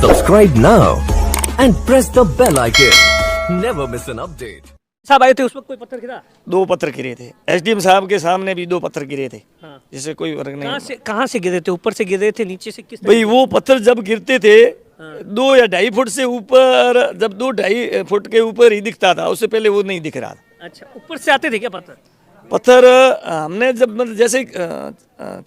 Subscribe now and press the bell icon. Never miss an update. साहब आए थे उस वक्त कोई पत्थर गिरा? दो पत्थर गिरे थे। एसडीएम साहब के सामने भी दो पत्थर गिरे थे। हाँ। जिससे कोई फर्क नहीं। कहाँ से गिरे थे? ऊपर से गिरे थे, नीचे से? किस भाई वो पत्थर जब गिरते थे 2 या 2.5 फुट से ऊपर, जब 2-2.5 फुट के ऊपर ही दिखता था, उससे पहले वो नहीं दिख रहा था। अच्छा, ऊपर से आते थे क्या पत्थर? पत्थर हमने जब मतलब जैसे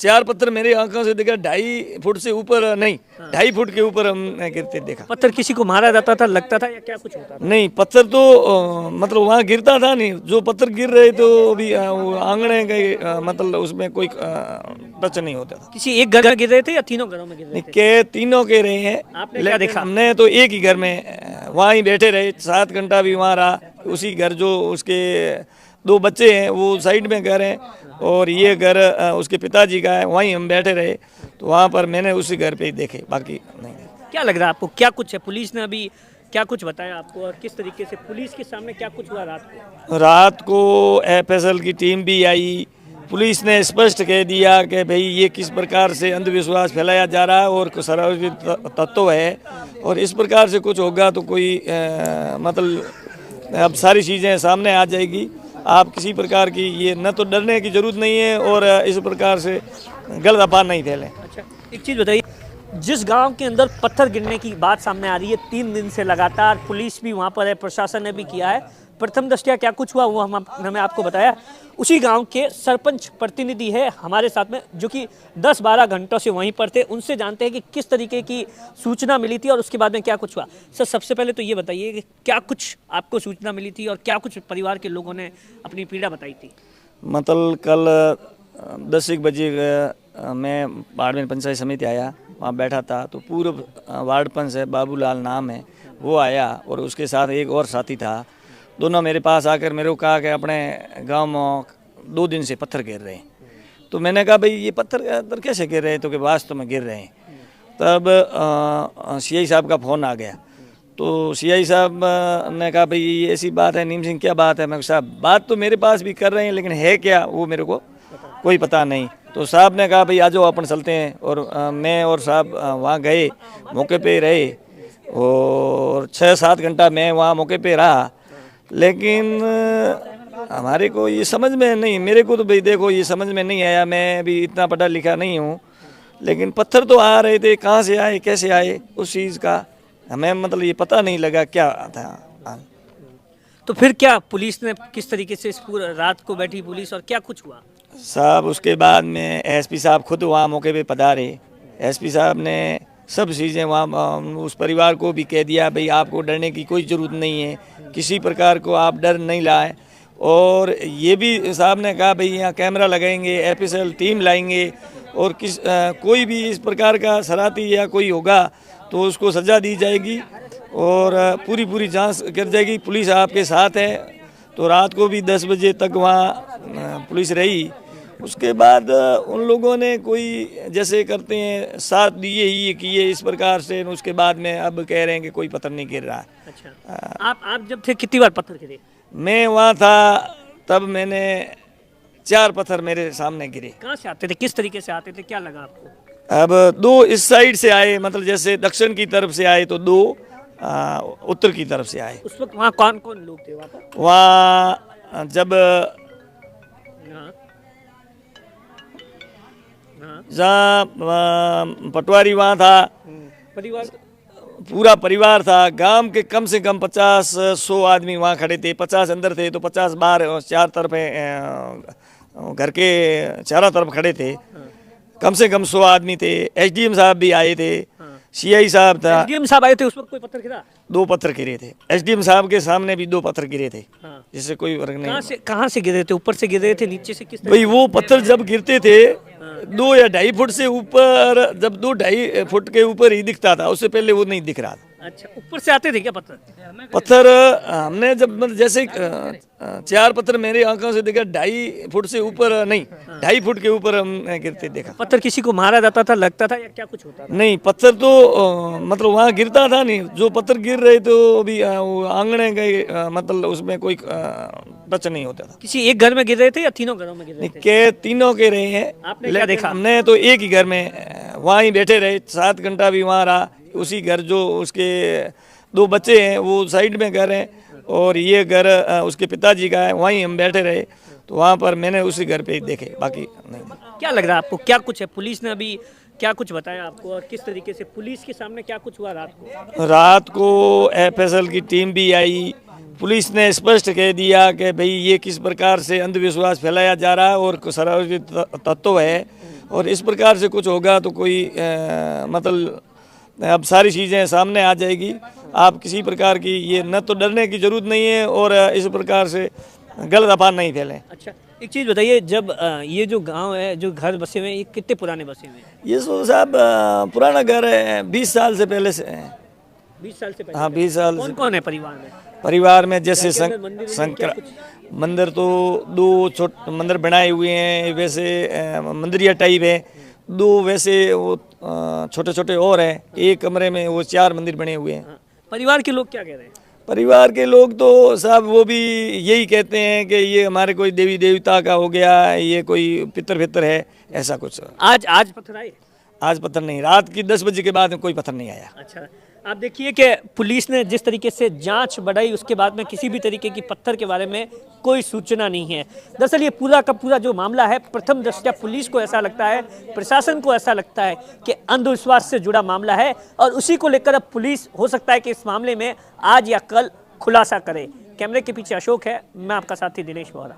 4 पत्थर मेरी आंखों से देखा, 2.5 फुट से ऊपर नहीं, 2.5 फुट के ऊपर हमने गिरते देखा। पत्थर किसी को मारा जाता था, लगता था या क्या कुछ होता था? नहीं, पत्थर तो मतलब वहाँ गिरता था नहीं। जो पत्थर गिर रहे तो अभी आंगने के मतलब उसमें कोई टच नहीं होता था। किसी एक घर गिर रहे थे या तीनों घरों में गिर रहे थे? के तीनों के रहे हैं। आपने क्या देखा? हमने तो एक ही घर में वहाँ ही बैठे रहे, 7 घंटा भी वहाँ रहा। उसी घर जो उसके 2 बच्चे हैं वो साइड में घर है और ये घर उसके पिताजी का है, वहीं हम बैठे रहे। तो वहाँ पर मैंने उसी घर पे ही देखे, बाकी नहीं। क्या लग रहा है आपको, क्या कुछ है? पुलिस ने अभी क्या कुछ बताया आपको और किस तरीके से पुलिस के सामने क्या कुछ हुआ रात को? रात को एफएसएल की टीम भी आई। पुलिस ने स्पष्ट कह दिया कि भाई ये किस प्रकार से अंधविश्वास फैलाया जा रहा है और सार्वजनिक तत्व है, और इस प्रकार से कुछ होगा तो कोई मतलब अब सारी चीज़ें सामने आ जाएगी। आप किसी प्रकार की ये न तो डरने की जरूरत नहीं है और इस प्रकार से गलत अफवाह नहीं फैलें। अच्छा, एक चीज़ बताइए, जिस गांव के अंदर पत्थर गिरने की बात सामने आ रही है 3 दिन से लगातार, पुलिस भी वहां पर है, प्रशासन ने भी किया है, प्रथम दृष्टया क्या कुछ हुआ वो हमें आपको बताया। उसी गांव के सरपंच प्रतिनिधि है हमारे साथ में, जो कि 10-12 घंटों से वहीं पर थे। उनसे जानते हैं कि किस तरीके की सूचना मिली थी और उसके बाद में क्या कुछ हुआ। सर, सबसे पहले तो ये बताइए कि क्या कुछ आपको सूचना मिली थी और क्या कुछ परिवार के लोगों ने अपनी पीड़ा बताई थी? मतलब कल 10 बजे मैं बाड़मेर पंचायत समिति आया, वहाँ बैठा था तो पूर्व वार्ड पंच है, बाबूलाल नाम है, वो आया और उसके साथ एक और साथी था। दोनों मेरे पास आकर मेरे को कहा कि अपने गांव में 2 दिन से पत्थर गिर रहे हैं। तो मैंने कहा भाई ये पत्थर कैसे गिर रहे हैं? तो कि वास्तव में गिर रहे हैं। तब सीआई साहब का फ़ोन आ गया। तो सीआई साहब ने कहा भाई ये ऐसी बात है। नीम सिंह क्या बात है? मैं साहब बात तो मेरे पास भी कर रहे हैं लेकिन है क्या वो मेरे को कोई पता नहीं। तो साहब ने कहा भाई आ जाओ अपन चलते हैं, और मैं और साहब वहाँ गए, मौके पे रहे और 6-7 घंटा मैं वहाँ मौके पे रहा। लेकिन हमारे को ये समझ में नहीं, मेरे को तो भाई देखो ये समझ में नहीं आया। मैं भी इतना पढ़ा लिखा नहीं हूँ, लेकिन पत्थर तो आ रहे थे, कहाँ से आए कैसे आए उस चीज़ का हमें मतलब ये पता नहीं लगा क्या था। तो फिर क्या पुलिस ने किस तरीके से इस पूरा रात को बैठी पुलिस और क्या कुछ हुआ? साहब उसके बाद में एसपी साहब खुद वहाँ मौके पे पधारे। एसपी साहब ने सब चीज़ें वहाँ उस परिवार को भी कह दिया भाई आपको डरने की कोई ज़रूरत नहीं है, किसी प्रकार को आप डर नहीं लाएं। और ये भी साहब ने कहा भाई यहाँ कैमरा लगाएंगे, एफएसएल टीम लाएंगे और कोई भी इस प्रकार का शरारती या कोई होगा तो उसको सज़ा दी जाएगी और पूरी जांच कर जाएगी। पुलिस आपके साथ है। तो रात को भी 10 बजे तक वहाँ पुलिस रही। उसके बाद उन लोगों ने कोई जैसे करते हैं साथ दिए ही किए इस प्रकार से। उसके बाद में अब कह रहे हैं कि कोई पत्थर नहीं गिर रहा है। अच्छा, आप जब थे कितनी बार पत्थर गिरे? मैं वहाँ था तब मैंने 4 पत्थर मेरे सामने गिरे। कहाँ से आते थे, किस तरीके से आते थे, क्या लगा आपको? अब 2 इस साइड से आए, मतलब जैसे दक्षिण की तरफ से आए तो 2 उत्तर की तरफ से आए। उस वक्त वहाँ कौन कौन लोग थे वहाँ पर? वहाँ जब जहाँ पटवारी वहाँ था, परिवार पूरा परिवार था। गांव के कम से कम 50-100 आदमी वहाँ खड़े थे। 50 अंदर थे तो 50 बाहर, 4 तरफ घर के चारों तरफ खड़े थे। कम से कम 100 आदमी थे। एसडीएम साहब भी आए थे, सीआई साहब था। एसडीएम साहब आए थे उस वक्त कोई पत्थर गिरा? 2 पत्थर गिरे थे। एसडीएम साहब के सामने भी 2 पत्थर गिरे थे। जिससे कोई फर्क नहीं। कहाँ से गिरे थे? ऊपर से गिरे थे, नीचे से? किस भाई वो पत्थर जब गिरते थे 2 या 2.5 फुट से ऊपर, जब 2-2.5 फुट के ऊपर ही दिखता था, उससे पहले वो नहीं दिख रहा था। अच्छा, ऊपर से आते थे क्या पत्थर? पत्थर हमने जब मतलब जैसे 4 पत्थर मेरी आंखों से देखा, 2.5 फुट से ऊपर नहीं, 2.5 फुट के ऊपर हमने गिरते देखा। पत्थर किसी को मारा जाता था, लगता था या क्या कुछ होता था? नहीं, पत्थर तो मतलब वहाँ गिरता था नहीं। जो पत्थर गिर रहे तो अभी आंगने गए, मतलब उसमें कोई टच नहीं होता था। किसी एक घर में गिर रहे थे या तीनों घरों में गिर रहे थे? के तीनों के रहे हैं। आपने क्या देखा? हमने तो एक ही घर में वहाँ ही बैठे रहे, 7 घंटा भी वहाँ रहा। उसी घर जो उसके 2 बच्चे हैं वो साइड में घर है और ये घर उसके पिताजी का है। वहीं हम बैठे रहे तो वहाँ पर मैंने उसी घर पे ही देखे, बाकी नहीं। क्या लग रहा है आपको, क्या कुछ है? पुलिस ने अभी क्या कुछ बताया आपको और किस तरीके से पुलिस के सामने क्या कुछ हुआ रात को एफएसएल की टीम भी आई। पुलिस ने स्पष्ट कह दिया कि भाई ये किस प्रकार से अंधविश्वास फैलाया जा रहा है और सार्वजनिक तत्व है और इस प्रकार से कुछ होगा तो कोई मतलब अब सारी चीज़ें सामने आ जाएगी। आप किसी प्रकार की ये न तो डरने की जरूरत नहीं है और इस प्रकार से गलत अफवाह नहीं फैलें। अच्छा, एक चीज़ बताइए, जब ये जो गांव है, जो घर बसे हुए हैं, ये कितने पुराने बसे हुए हैं? ये सो साहब पुराना घर है, 20 साल से पहले से है। 20 साल से पहले? हाँ 20 साल कौन से। कौन है परिवार में? परिवार में जैसे मंदिर शंकर मंदिर तो 2 छोटे मंदिर बनाए हुए हैं, वैसे मंदिरिया टाइप है। 2 वैसे वो छोटे छोटे और हैं। एक कमरे में वो 4 मंदिर बने हुए हैं। परिवार के लोग क्या कह रहे हैं? परिवार के लोग तो साहब वो भी यही कहते हैं कि ये हमारे कोई देवी देवता का हो गया, ये कोई पितर फितर है, ऐसा कुछ। आज पत्थर आए? आज पत्थर नहीं, रात की 10 बजे के बाद कोई पत्थर नहीं आया। अच्छा, आप देखिए कि पुलिस ने जिस तरीके से जांच बढ़ाई, उसके बाद में किसी भी तरीके की पत्थर के बारे में कोई सूचना नहीं है। दरअसल ये पूरा का पूरा जो मामला है, प्रथम दृष्टया पुलिस को ऐसा लगता है, प्रशासन को ऐसा लगता है कि अंधविश्वास से जुड़ा मामला है और उसी को लेकर अब पुलिस हो सकता है कि इस मामले में आज या कल खुलासा करे। कैमरे के पीछे अशोक है, मैं आपका साथी दिनेश बोहरा।